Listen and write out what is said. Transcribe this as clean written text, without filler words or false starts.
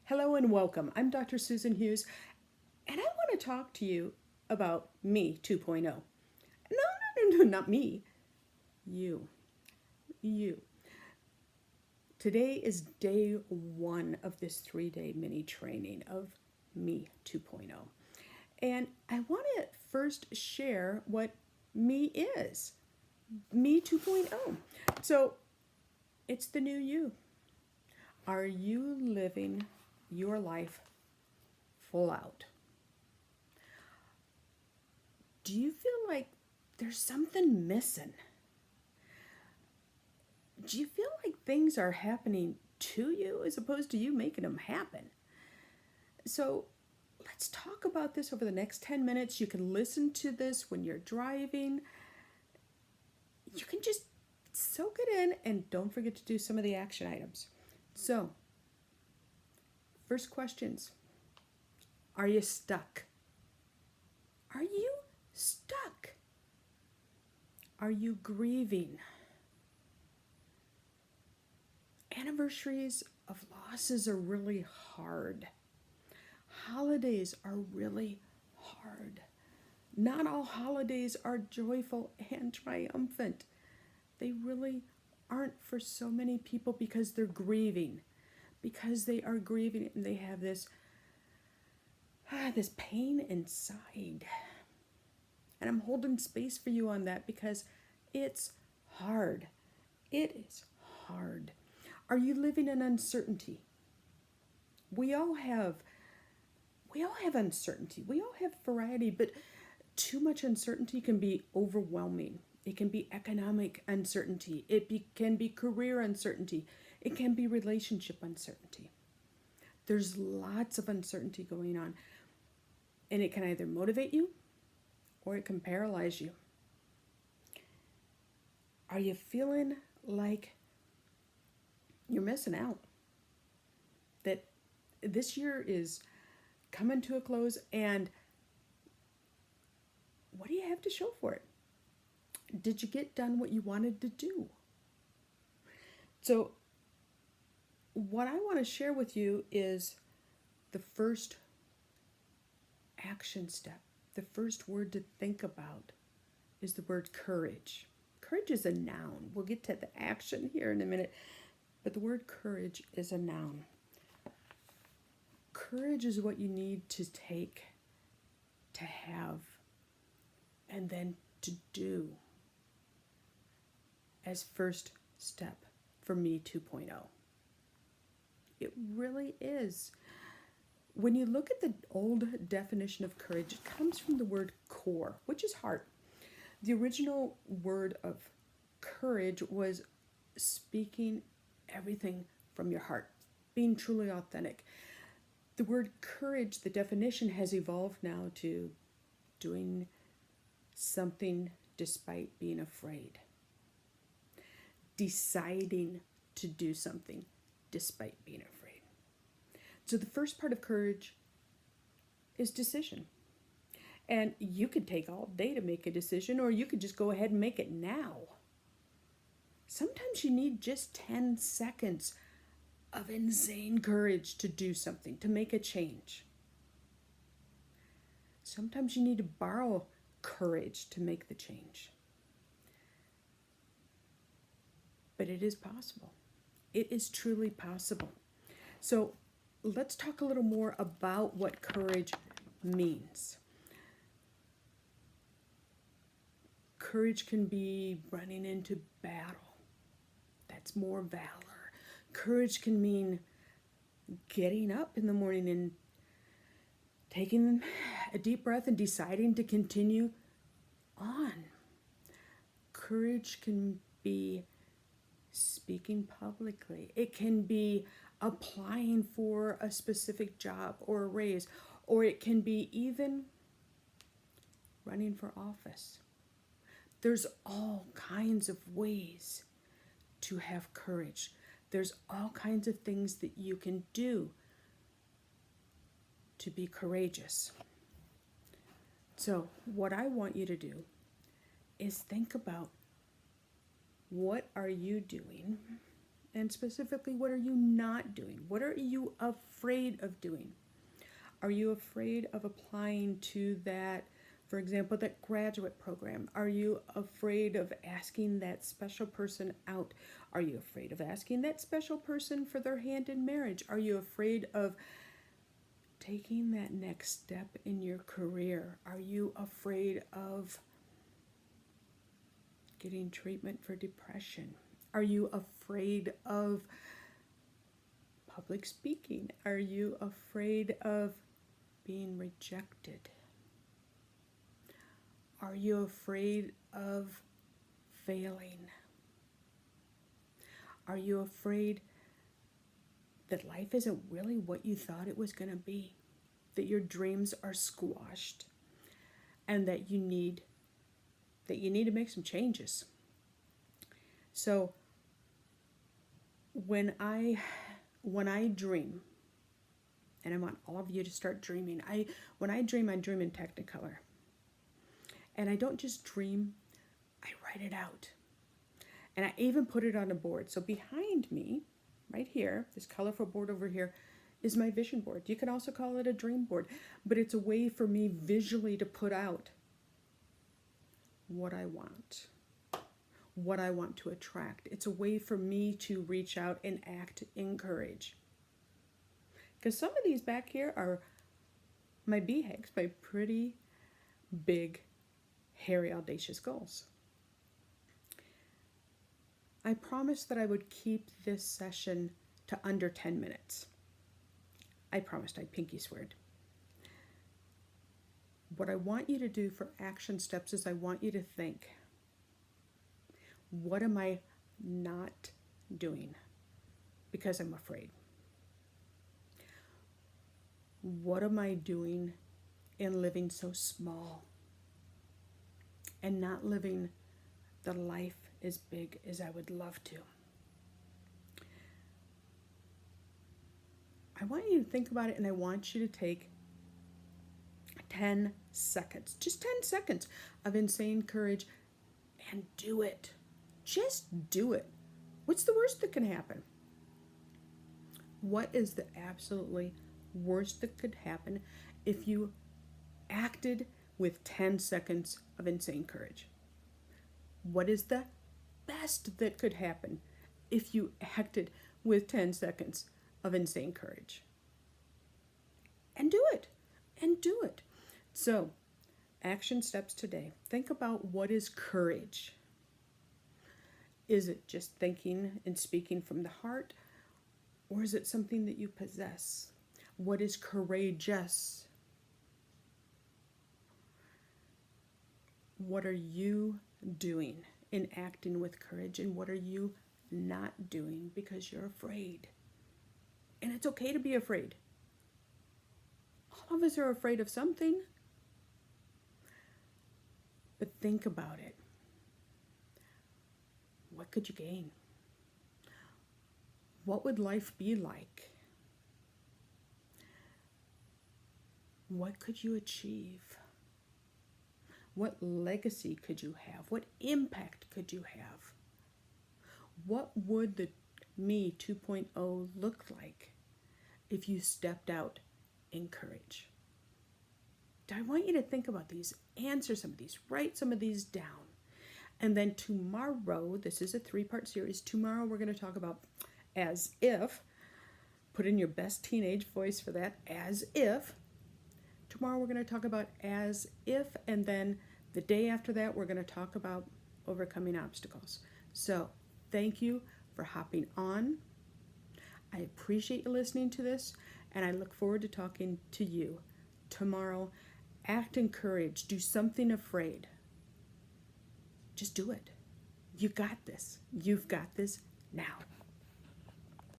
Hello and welcome. I'm Dr. Susan Hughes, and I want to talk to you about me 2.0. No, not me. You. You. Today is day one of this 3-day mini training of me 2.0. And I want to first share what me is. Me 2.0. So it's the new you. Are you living your life full out? Do you feel like there's something missing? Do you feel like things are happening to you as opposed to you making them happen? So let's talk about this over the next 10 minutes. You can listen to this when you're driving. You can just soak it in and don't forget to do some of the action items. So, first questions. Are you stuck? Are you stuck? Are you grieving? Anniversaries of losses are really hard. Holidays are really hard. Not all holidays are joyful and triumphant. They really aren't for so many people because they're grieving. Because they are grieving and they have this pain inside. And I'm holding space for you on that because it's hard. It is hard. Are you living in uncertainty? We all have uncertainty. We all have variety, but too much uncertainty can be overwhelming. It can be economic uncertainty. Can be career uncertainty. It can be relationship uncertainty. There's lots of uncertainty going on. And it can either motivate you or it can paralyze you. Are you feeling like you're missing out? That this year is coming to a close and what do you have to show for it? Did you get done what you wanted to do? So what I want to share with you is the first action step. The first word to think about is the word courage. Courage is a noun. We'll get to the action here in a minute, but the word courage is a noun. Courage is what you need to take, to have, and then to do as first step for me 2.0. It really is. When you look at the old definition of courage, it comes from the word core, which is heart. The original word of courage was speaking everything from your heart, being truly authentic. The word courage, the definition has evolved now to doing something despite being afraid. Deciding to do something despite being afraid. So the first part of courage is decision. And you could take all day to make a decision, or you could just go ahead and make it now. Sometimes you need just 10 seconds of insane courage to do something, to make a change. Sometimes you need to borrow courage to make the change. But it is possible. It is truly possible. So let's talk a little more about what courage means. Courage can be running into battle. That's more valor. Courage can mean getting up in the morning and taking a deep breath and deciding to continue on. Courage can be speaking publicly. It can be applying for a specific job or a raise, or it can be even running for office. There's all kinds of ways to have courage. There's all kinds of things that you can do to be courageous. So what I want you to do is think about what are you doing And specifically, what are you not doing? What are you afraid of doing? Are you afraid of applying to that, for example, that graduate program? Are you afraid of asking that special person out? Are you afraid of asking that special person for their hand in marriage? Are you afraid of taking that next step in your career? Are you afraid of getting treatment for depression? Are you afraid of public speaking? Are you afraid of being rejected? Are you afraid of failing? Are you afraid that life isn't really what you thought it was going to be? That your dreams are squashed and that you need to make some changes. So when I dream, and I want all of you to start dreaming. When I dream in Technicolor. And I don't just dream, I write it out. And I even put it on a board. So behind me, right here, this colorful board over here, is my vision board. You can also call it a dream board, but it's a way for me visually to put out what I want to attract. It's a way for me to reach out and act in courage. Because some of these back here are my BHAGs, my pretty big, hairy, audacious goals. I promised that I would keep this session to under 10 minutes. I promised, I pinky sweared. What I want you to do for action steps is I want you to think, what am I not doing because I'm afraid? What am I doing in living so small and not living the life as big as I would love to? I want you to think about it, and I want you to take 10 seconds, just 10 seconds of insane courage and do it. Just do it. What's the worst that can happen? What is the absolutely worst that could happen if you acted with 10 seconds of insane courage? What is the best that could happen if you acted with 10 seconds of insane courage? And do it. And do it. So, action steps today. Think about, what is courage? Is it just thinking and speaking from the heart? Or is it something that you possess? What is courageous? What are you doing in acting with courage, and what are you not doing because you're afraid? And it's okay to be afraid. All of us are afraid of something. But think about it. What could you gain? What would life be like? What could you achieve? What legacy could you have? What impact could you have? What would the me 2.0 look like if you stepped out in courage? I want you to think about these, answer some of these, write some of these down. And then tomorrow, this is a 3-part series, tomorrow we're going to talk about as if. Put in your best teenage voice for that, as if. Tomorrow we're going to talk about as if, and then the day after that we're going to talk about overcoming obstacles. So thank you for hopping on. I appreciate you listening to this, and I look forward to talking to you tomorrow. Act in courage. Do something afraid. Just do it. You got this. You've got this now.